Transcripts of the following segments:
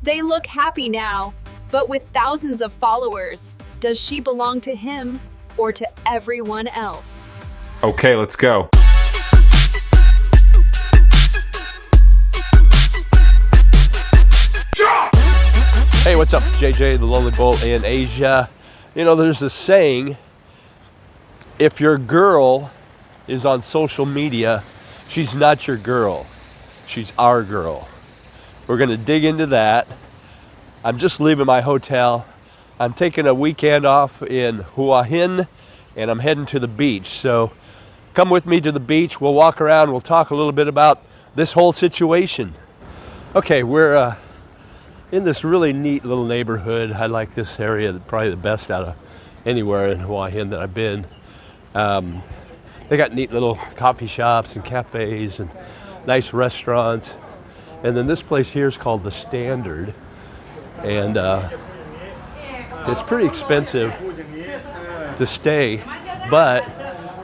They look happy now, but with thousands of followers, does she belong to him or to everyone else? Okay, let's go. Hey, what's up? JJ, the Lonely Bull in Asia. You know, there's this saying, if your girl is on social media, she's not your girl. She's our girl. We're going to dig into that. I'm just leaving my hotel. I'm taking a weekend off in Hua Hin, and I'm heading to the beach. So come with me to the beach. We'll walk around. We'll talk a little bit about this whole situation. Okay, we're in this really neat little neighborhood. I like this area probably the best out of anywhere in Hua Hin that I've been. They got neat little coffee shops and cafes and nice restaurants. And then this place here is called The Standard. And it's pretty expensive to stay, but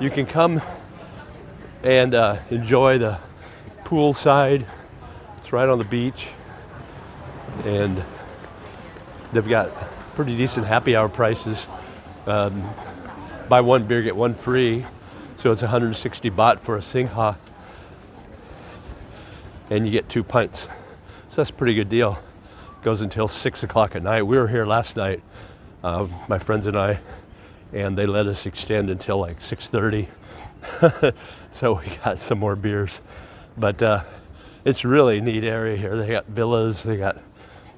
you can come and enjoy the poolside. It's right on the beach. And they've got pretty decent happy hour prices. Buy one beer, get one free. So it's 160 baht for a Singha. And you get 2 pints. So that's a pretty good deal. Goes until 6 o'clock at night. We were here last night, my friends and I, and they let us extend until like 6:30. So we got some more beers. But it's really a neat area here. They got villas, they got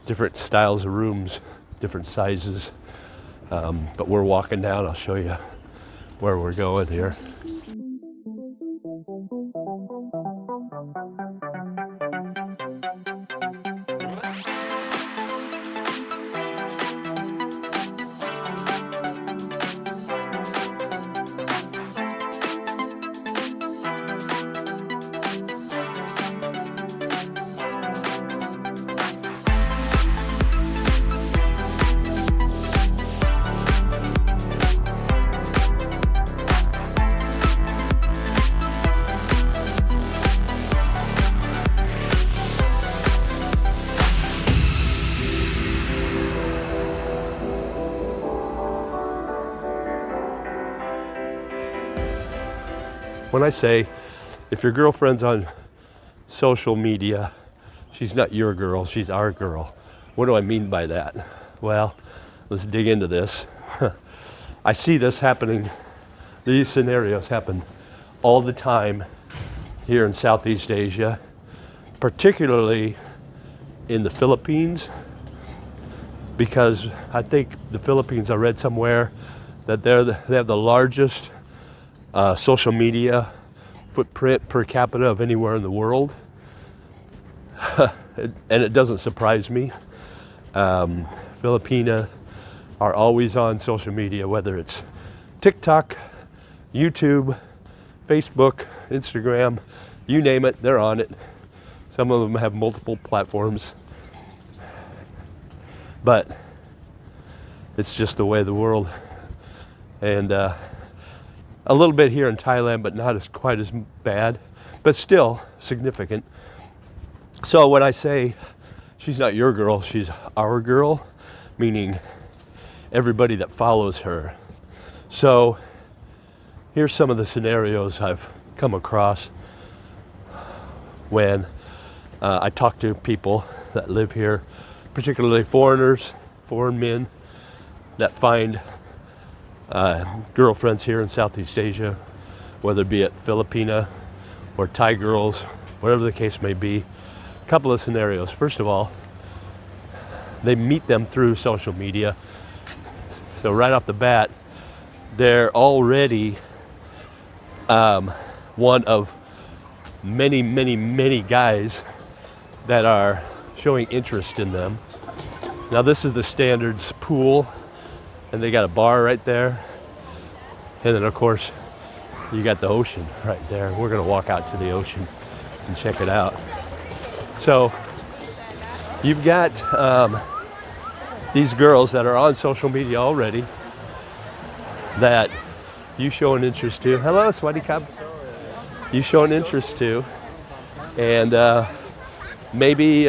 different styles of rooms, different sizes. But we're walking down. I'll show you where we're going here. When I say, if your girlfriend's on social media, she's not your girl, she's our girl. What do I mean by that? Well, let's dig into this. I see this happening, these scenarios happen all the time here in Southeast Asia, particularly in the Philippines, because I think the Philippines, I read somewhere that they have the largest social media footprint per capita of anywhere in the world. And it doesn't surprise me. Filipina are always on social media, whether it's TikTok, YouTube, Facebook, Instagram, you name it, they're on it. Some of them have multiple platforms. But it's just the way of the world. And a little bit here in Thailand, but not quite as bad, but still significant. So when I say she's not your girl, she's our girl, meaning everybody that follows her. So here's some of the scenarios I've come across when I talk to people that live here, particularly foreigners, foreign men that find girlfriends here in Southeast Asia, whether it be at Filipina or Thai girls, whatever the case may be. A couple of scenarios. First of all, they meet them through social media. So right off the bat, they're already one of many, many, many guys that are showing interest in them. Now this is the Standard's pool, and they got a bar right there. And then of course, you got the ocean right there. We're gonna walk out to the ocean and check it out. So you've got these girls that are on social media already that you show an interest to. Hello, Swadee Kab. You show an interest to. And maybe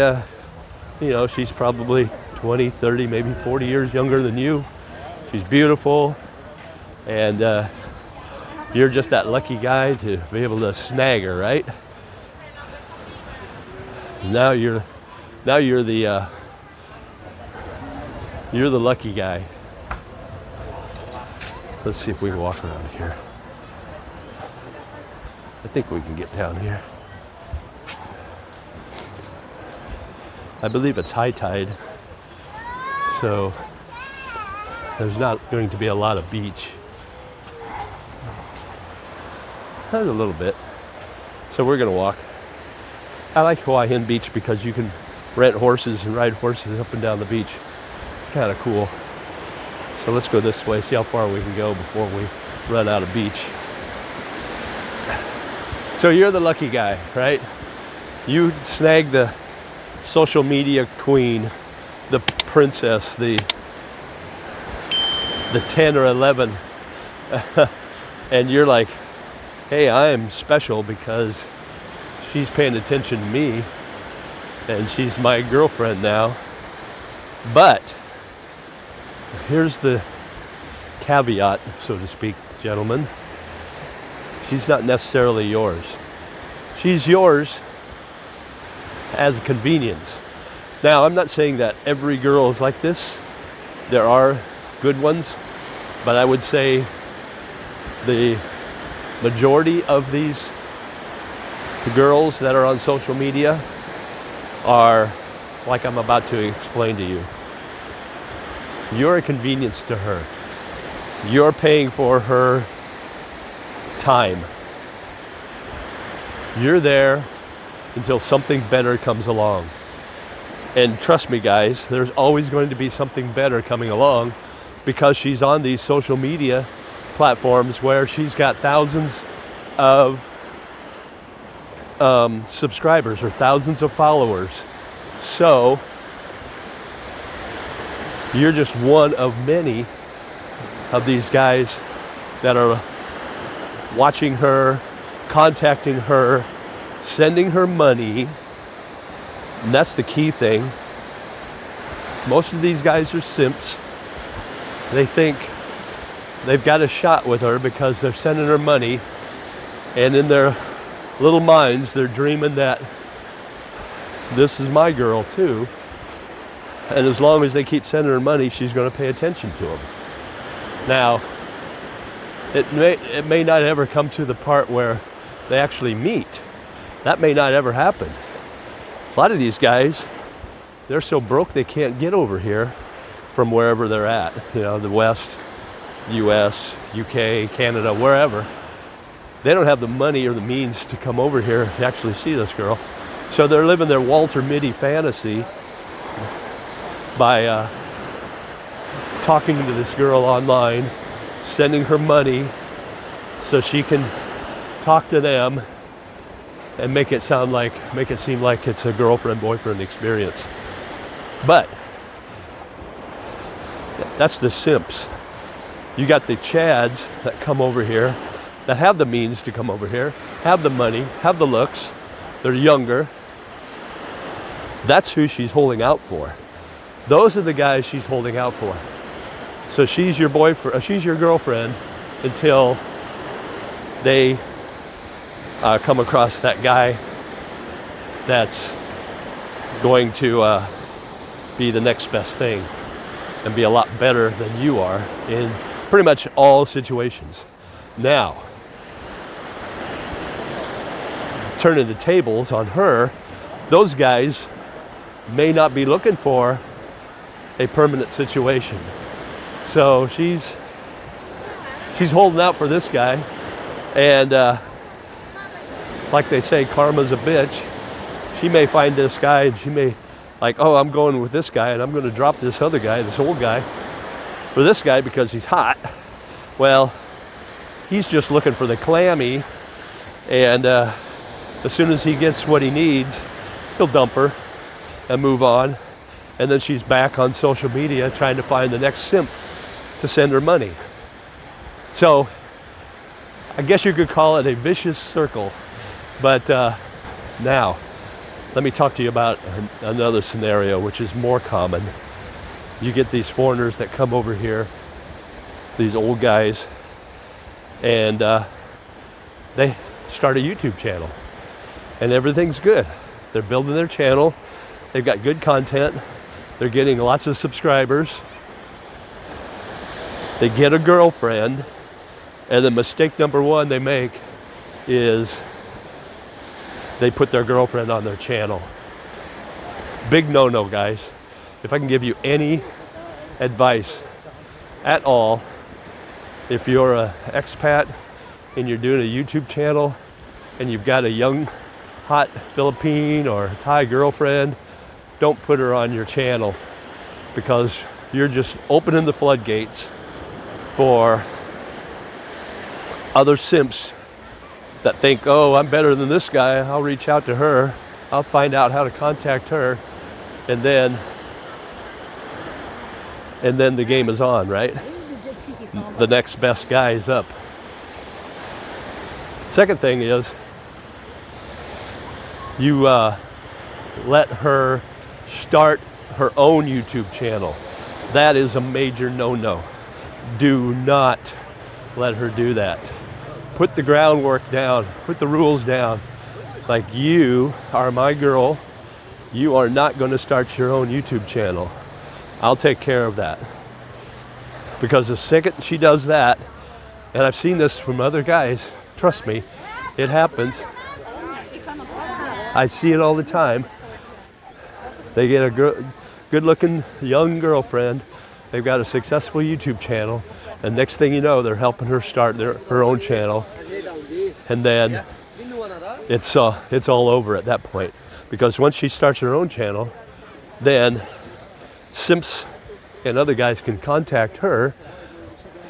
You know, she's probably 20, 30, maybe 40 years younger than you. She's beautiful, and you're just that lucky guy to be able to snag her, right? Now you're the lucky guy. Let's see if we can walk around here. I think we can get down here. I believe it's high tide, so there's not going to be a lot of beach. Not a little bit. So we're gonna walk. I like Hawaiian Beach because you can rent horses and ride horses up and down the beach. It's kind of cool. So let's go this way, see how far we can go before we run out of beach. So you're the lucky guy, right? You snag the social media queen, the princess, the 10 or 11, and you're like, hey, I'm special because she's paying attention to me and she's my girlfriend now. But here's the caveat, so to speak, gentlemen. She's not necessarily yours. She's yours as a convenience. Now, I'm not saying that every girl is like this. There are good ones, but I would say the majority of these girls that are on social media are like I'm about to explain to you. You're a convenience to her. You're paying for her time. You're there until something better comes along. And trust me, guys, there's always going to be something better coming along because she's on these social media platforms where she's got thousands of subscribers or thousands of followers. So you're just one of many of these guys that are watching her, contacting her, sending her money. And that's the key thing. Most of these guys are simps. They think they've got a shot with her because they're sending her money, and in their little minds they're dreaming that this is my girl too, and as long as they keep sending her money, she's going to pay attention to them. Now, it may not ever come to the part where they actually meet. That may not ever happen. A lot of these guys, they're so broke they can't get over here from wherever they're at. You know, the West, US, UK, Canada, wherever. They don't have the money or the means to come over here to actually see this girl. So they're living their Walter Mitty fantasy by talking to this girl online, sending her money so she can talk to them and make it seem like it's a girlfriend-boyfriend experience. But that's the simps. You got the chads that come over here, that have the means to come over here, have the money, have the looks, they're younger. That's who she's holding out for. Those are the guys she's holding out for. So she's your boyfriend, she's your girlfriend until they come across that guy that's going to be the next best thing and be a lot better than you are in pretty much all situations. Now, turning the tables on her, those guys may not be looking for a permanent situation. So she's holding out for this guy, and like they say, karma's a bitch. She may find this guy and she may like, oh, I'm going with this guy and I'm going to drop this other guy, this old guy, for this guy because he's hot. Well, he's just looking for the clammy, and as soon as he gets what he needs, he'll dump her and move on. And then she's back on social media trying to find the next simp to send her money. So I guess you could call it a vicious circle. But now, Let me talk to you about another scenario which is more common. You get these foreigners that come over here, these old guys, and they start a YouTube channel and everything's good. They're building their channel, they've got good content, they're getting lots of subscribers, they get a girlfriend, and the mistake number one they make is they put their girlfriend on their channel. Big no-no, guys. If I can give you any advice at all, if you're an expat and you're doing a YouTube channel and you've got a young, hot Philippine or Thai girlfriend, don't put her on your channel, because you're just opening the floodgates for other simps that think, oh, I'm better than this guy, I'll reach out to her, I'll find out how to contact her, and then the game is on, right? The next best guy is up. Second thing is, you let her start her own YouTube channel. That is a major no-no. Do not let her do that. Put the groundwork down, put the rules down. Like, you are my girl, you are not going to start your own YouTube channel. I'll take care of that. Because the second she does that, and I've seen this from other guys, trust me, it happens. I see it all the time. They get a good-looking young girlfriend, they've got a successful YouTube channel, and next thing you know, they're helping her start her own channel, and then it's all over at that point. Because once she starts her own channel, then simps and other guys can contact her,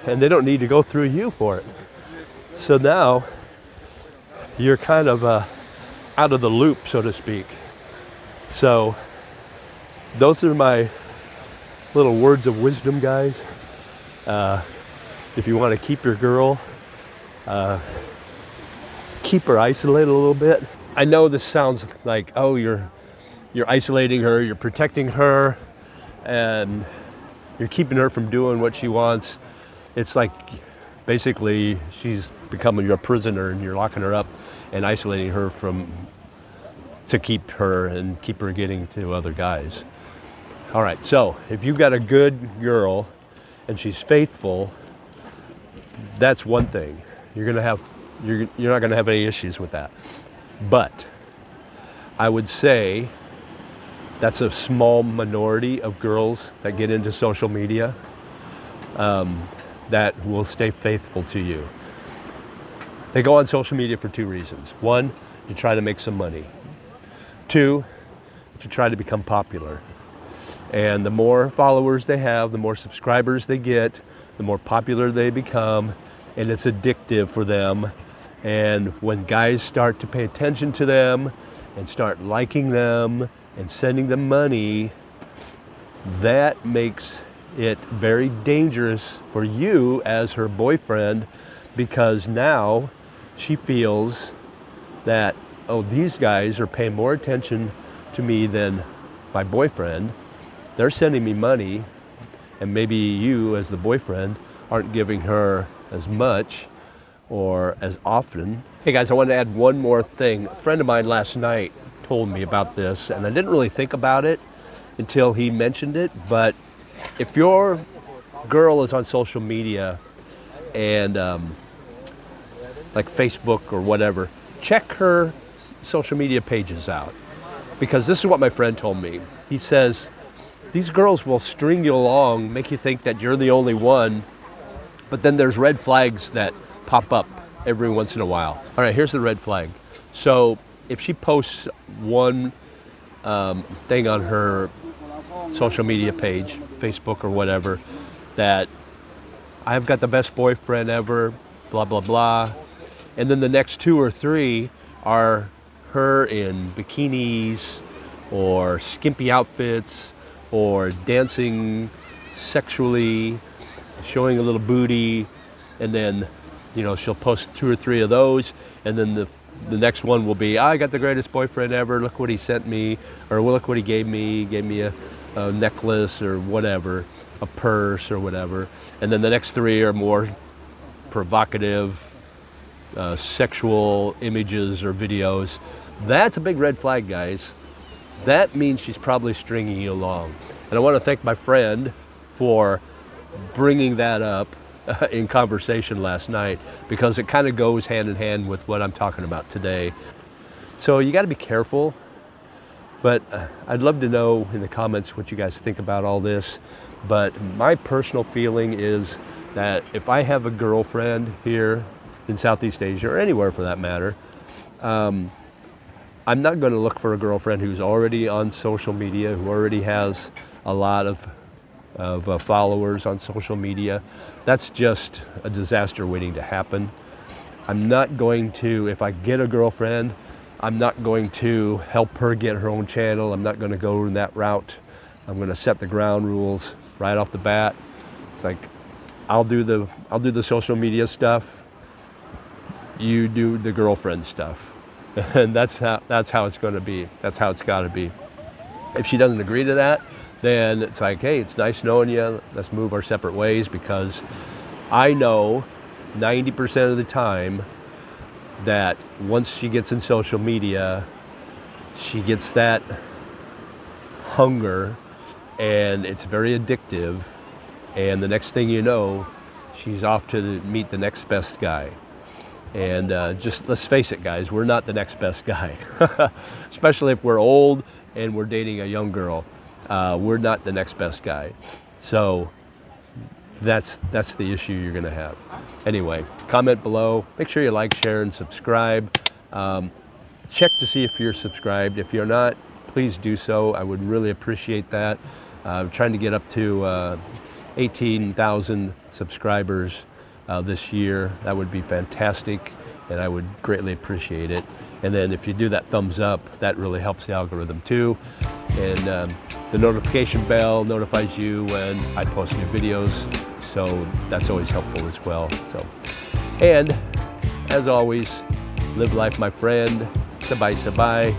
and they don't need to go through you for it. So now you're kind of out of the loop, so to speak. So those are my little words of wisdom, guys. If you want to keep your girl, keep her isolated a little bit. I know this sounds like, oh, you're isolating her, you're protecting her, and you're keeping her from doing what she wants. It's like basically she's becoming your prisoner, and you're locking her up and isolating her to keep her getting to other guys. All right, so if you've got a good girl and she's faithful, that's one thing. You're not gonna have any issues with that. But I would say that's a small minority of girls that get into social media that will stay faithful to you. They go on social media for two reasons. One, to try to make some money. Two, to try to become popular. And the more followers they have, the more subscribers they get, the more popular they become, and it's addictive for them. And when guys start to pay attention to them and start liking them and sending them money, that makes it very dangerous for you as her boyfriend, because now she feels that, oh, these guys are paying more attention to me than my boyfriend. They're sending me money, and maybe you as the boyfriend aren't giving her as much or as often. Hey guys, I wanted to add one more thing. A friend of mine last night told me about this, and I didn't really think about it until he mentioned it, but if your girl is on social media and like Facebook or whatever, check her social media pages out. Because this is what my friend told me. He says, these girls will string you along, make you think that you're the only one, but then there's red flags that pop up every once in a while. All right, here's the red flag. So if she posts one thing on her social media page, Facebook or whatever, that I've got the best boyfriend ever, blah, blah, blah, and then the next two or three are her in bikinis or skimpy outfits or dancing sexually, showing a little booty, and then, you know, she'll post two or three of those, and then the next one will be, I got the greatest boyfriend ever, look what he sent me, or well, look what he gave me a necklace or whatever, a purse or whatever. And then the next 3 are more provocative, sexual images or videos. That's a big red flag, guys. That means she's probably stringing you along. And I want to thank my friend for bringing that up in conversation last night, because it kind of goes hand in hand with what I'm talking about today. So you got to be careful, but I'd love to know in the comments what you guys think about all this. But my personal feeling is that if I have a girlfriend here in Southeast Asia, or anywhere for that matter, I'm not going to look for a girlfriend who's already on social media, who already has a lot of followers on social media. That's just a disaster waiting to happen. I'm not going to, if I get a girlfriend, I'm not going to help her get her own channel. I'm not going to go in that route. I'm going to set the ground rules right off the bat. It's like, I'll do the social media stuff. You do the girlfriend stuff. And that's how it's going to be. That's how it's got to be. If she doesn't agree to that, then it's like, hey, it's nice knowing you. Let's move our separate ways, because I know 90% of the time that once she gets in social media, she gets that hunger, and it's very addictive. And the next thing you know, she's off to meet the next best guy. And just let's face it, guys, we're not the next best guy, especially if we're old and we're dating a young girl. We're not the next best guy. So that's the issue you're gonna have. Anyway, comment below, make sure you like, share, and subscribe. Check to see if you're subscribed. If you're not, please do so. I would really appreciate that. I'm trying to get up to 18,000 subscribers this year. That would be fantastic, and I would greatly appreciate it. And then if you do that thumbs up, that really helps the algorithm too. And the notification bell notifies you when I post new videos, so that's always helpful as well. So, and as always, live life, my friend. Sabay sabay.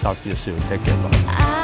Talk to you soon. Take care. Bye.